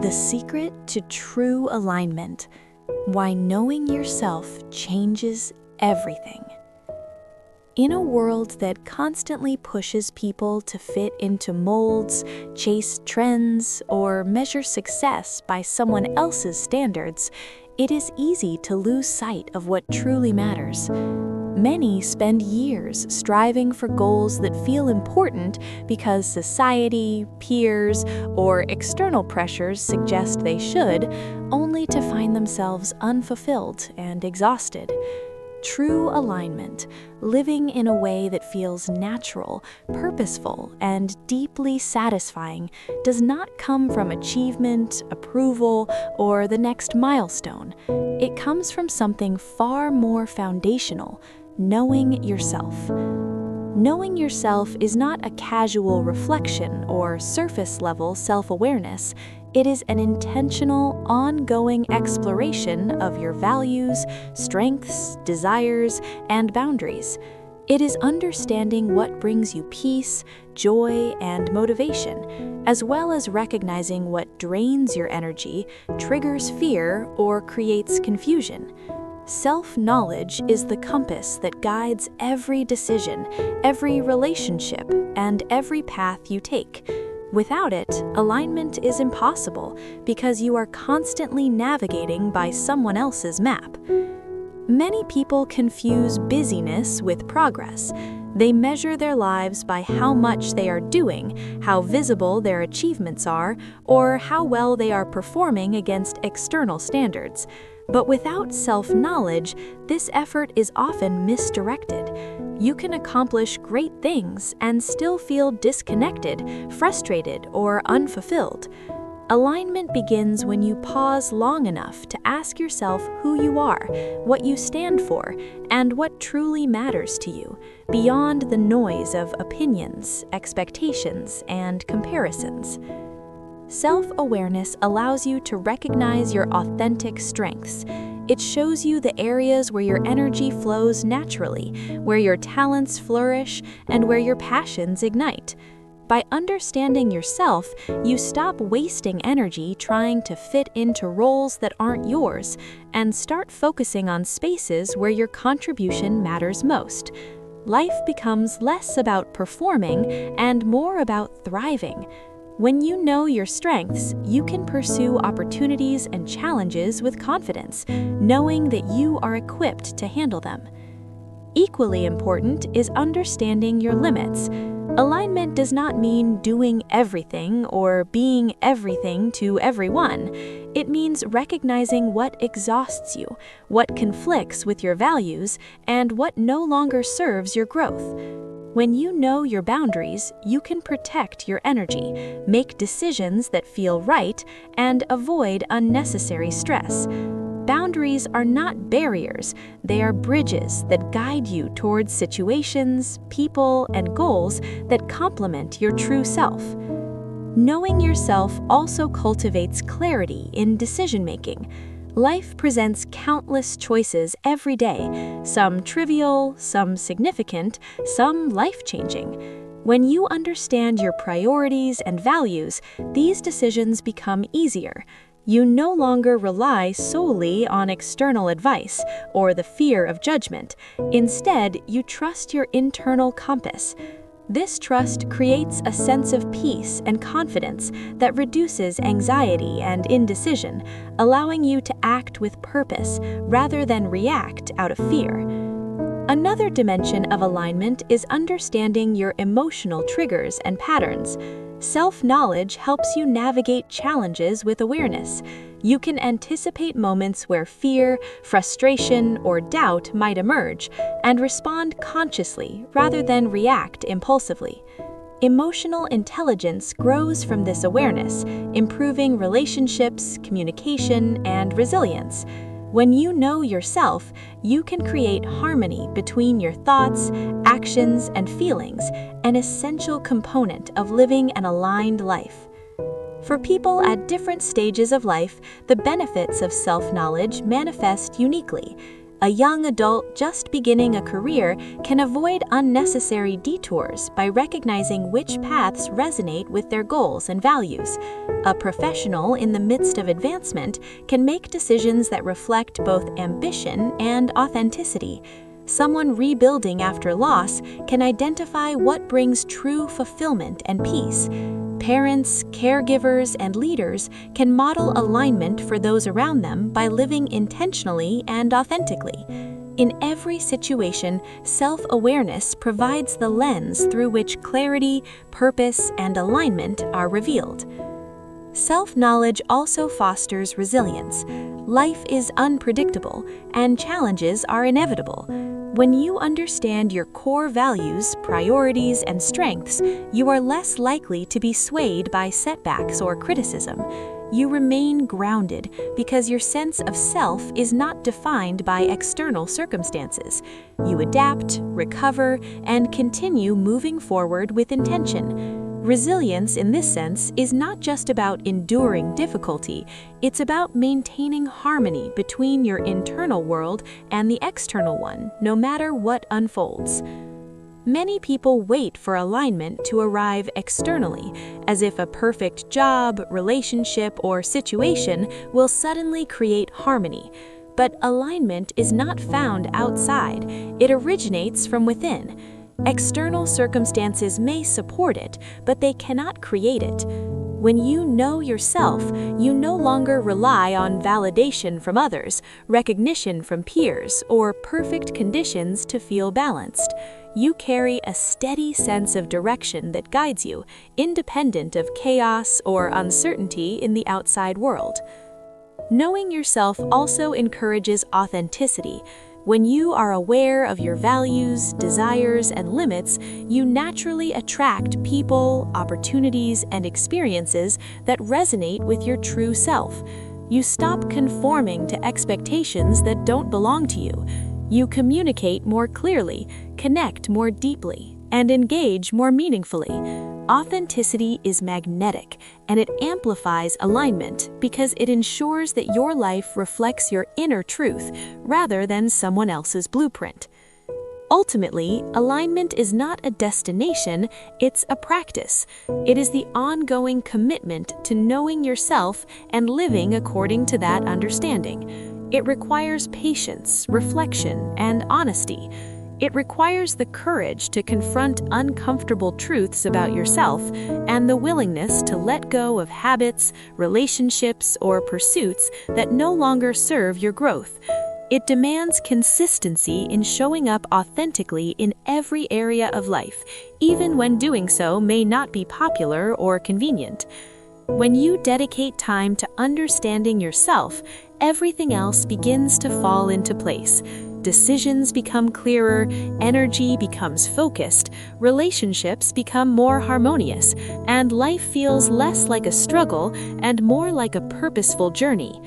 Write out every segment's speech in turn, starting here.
The secret to true alignment. Why knowing yourself changes everything. In a world that constantly pushes people to fit into molds, chase trends, or measure success by someone else's standards, it is easy to lose sight of what truly matters. Many spend years striving for goals that feel important because society, peers, or external pressures suggest they should, only to find themselves unfulfilled and exhausted. True alignment, living in a way that feels natural, purposeful, and deeply satisfying, does not come from achievement, approval, or the next milestone. It comes from something far more foundational: knowing yourself. Knowing yourself is not a casual reflection or surface-level self-awareness. It is an intentional, ongoing exploration of your values, strengths, desires, and boundaries. It is understanding what brings you peace, joy, and motivation, as well as recognizing what drains your energy, triggers fear, or creates confusion. Self-knowledge is the compass that guides every decision, every relationship, and every path you take. Without it, alignment is impossible because you are constantly navigating by someone else's map. Many people confuse busyness with progress. They measure their lives by how much they are doing, how visible their achievements are, or how well they are performing against external standards. But without self-knowledge, this effort is often misdirected. You can accomplish great things and still feel disconnected, frustrated, or unfulfilled. Alignment begins when you pause long enough to ask yourself who you are, what you stand for, and what truly matters to you, beyond the noise of opinions, expectations, and comparisons. Self-awareness allows you to recognize your authentic strengths. It shows you the areas where your energy flows naturally, where your talents flourish, and where your passions ignite. By understanding yourself, you stop wasting energy trying to fit into roles that aren't yours, and start focusing on spaces where your contribution matters most. Life becomes less about performing and more about thriving. When you know your strengths, you can pursue opportunities and challenges with confidence, knowing that you are equipped to handle them. Equally important is understanding your limits. Alignment does not mean doing everything or being everything to everyone. It means recognizing what exhausts you, what conflicts with your values, and what no longer serves your growth. When you know your boundaries, you can protect your energy, make decisions that feel right, and avoid unnecessary stress. Boundaries are not barriers, they are bridges that guide you towards situations, people, and goals that complement your true self. Knowing yourself also cultivates clarity in decision-making. Life presents countless choices every day, some trivial, some significant, some life-changing. When you understand your priorities and values, these decisions become easier. You no longer rely solely on external advice or the fear of judgment. Instead, you trust your internal compass. This trust creates a sense of peace and confidence that reduces anxiety and indecision, allowing you to act with purpose rather than react out of fear. Another dimension of alignment is understanding your emotional triggers and patterns. Self-knowledge helps you navigate challenges with awareness. You can anticipate moments where fear, frustration, or doubt might emerge and respond consciously rather than react impulsively. Emotional intelligence grows from this awareness, improving relationships, communication, and resilience. When you know yourself, you can create harmony between your thoughts, actions, and feelings, an essential component of living an aligned life. For people at different stages of life, the benefits of self-knowledge manifest uniquely. A young adult just beginning a career can avoid unnecessary detours by recognizing which paths resonate with their goals and values. A professional in the midst of advancement can make decisions that reflect both ambition and authenticity. Someone rebuilding after loss can identify what brings true fulfillment and peace. Parents, caregivers, and leaders can model alignment for those around them by living intentionally and authentically. In every situation, self-awareness provides the lens through which clarity, purpose, and alignment are revealed. Self-knowledge also fosters resilience. Life is unpredictable, and challenges are inevitable. When you understand your core values, priorities, and strengths, you are less likely to be swayed by setbacks or criticism. You remain grounded because your sense of self is not defined by external circumstances. You adapt, recover, and continue moving forward with intention. Resilience, in this sense, is not just about enduring difficulty, it's about maintaining harmony between your internal world and the external one, no matter what unfolds. Many people wait for alignment to arrive externally, as if a perfect job, relationship, or situation will suddenly create harmony. But alignment is not found outside, it originates from within. External circumstances may support it, but they cannot create it. When you know yourself, you no longer rely on validation from others, recognition from peers, or perfect conditions to feel balanced. You carry a steady sense of direction that guides you, independent of chaos or uncertainty in the outside world. Knowing yourself also encourages authenticity. When you are aware of your values, desires, and limits, you naturally attract people, opportunities, and experiences that resonate with your true self. You stop conforming to expectations that don't belong to you. You communicate more clearly, connect more deeply, and engage more meaningfully. Authenticity is magnetic, and it amplifies alignment because it ensures that your life reflects your inner truth rather than someone else's blueprint. Ultimately, alignment is not a destination, it's a practice. It is the ongoing commitment to knowing yourself and living according to that understanding. It requires patience, reflection, and honesty. It requires the courage to confront uncomfortable truths about yourself and the willingness to let go of habits, relationships, or pursuits that no longer serve your growth. It demands consistency in showing up authentically in every area of life, even when doing so may not be popular or convenient. When you dedicate time to understanding yourself, everything else begins to fall into place. Decisions become clearer, energy becomes focused, relationships become more harmonious, and life feels less like a struggle and more like a purposeful journey.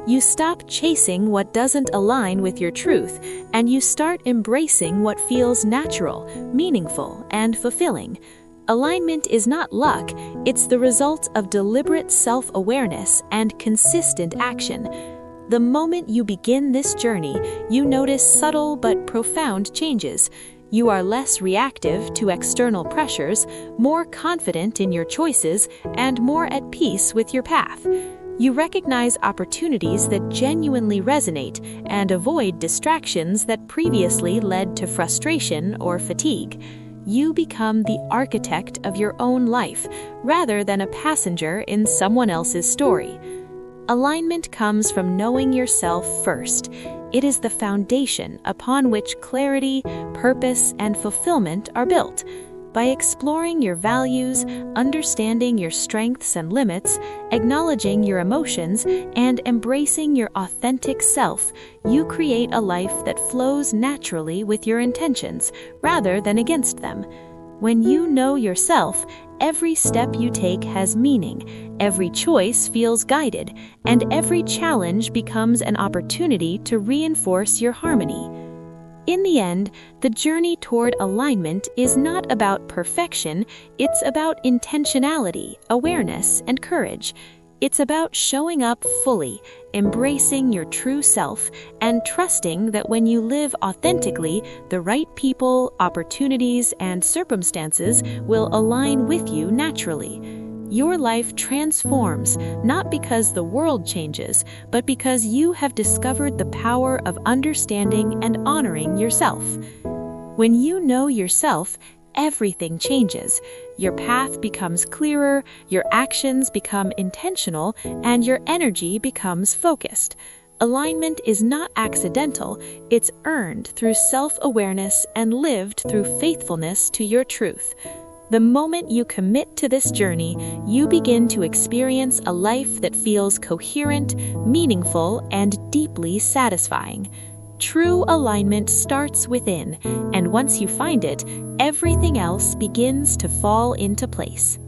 You stop chasing what doesn't align with your truth, and you start embracing what feels natural, meaningful, and fulfilling. Alignment is not luck, it's the result of deliberate self-awareness and consistent action. The moment you begin this journey, you notice subtle but profound changes. You are less reactive to external pressures, more confident in your choices, and more at peace with your path. You recognize opportunities that genuinely resonate and avoid distractions that previously led to frustration or fatigue. You become the architect of your own life, rather than a passenger in someone else's story. Alignment comes from knowing yourself first. It is the foundation upon which clarity, purpose, and fulfillment are built. By exploring your values, understanding your strengths and limits, acknowledging your emotions, and embracing your authentic self, you create a life that flows naturally with your intentions, rather than against them. When you know yourself, every step you take has meaning, every choice feels guided, and every challenge becomes an opportunity to reinforce your harmony. In the end, the journey toward alignment is not about perfection, it's about intentionality, awareness, and courage. It's about showing up fully, embracing your true self, and trusting that when you live authentically, the right people, opportunities, and circumstances will align with you naturally. Your life transforms, not because the world changes, but because you have discovered the power of understanding and honoring yourself. When you know yourself, everything changes. Your path becomes clearer, your actions become intentional, and your energy becomes focused. Alignment is not accidental, it's earned through self-awareness and lived through faithfulness to your truth. The moment you commit to this journey, you begin to experience a life that feels coherent, meaningful, and deeply satisfying. True alignment starts within, and once you find it, everything else begins to fall into place.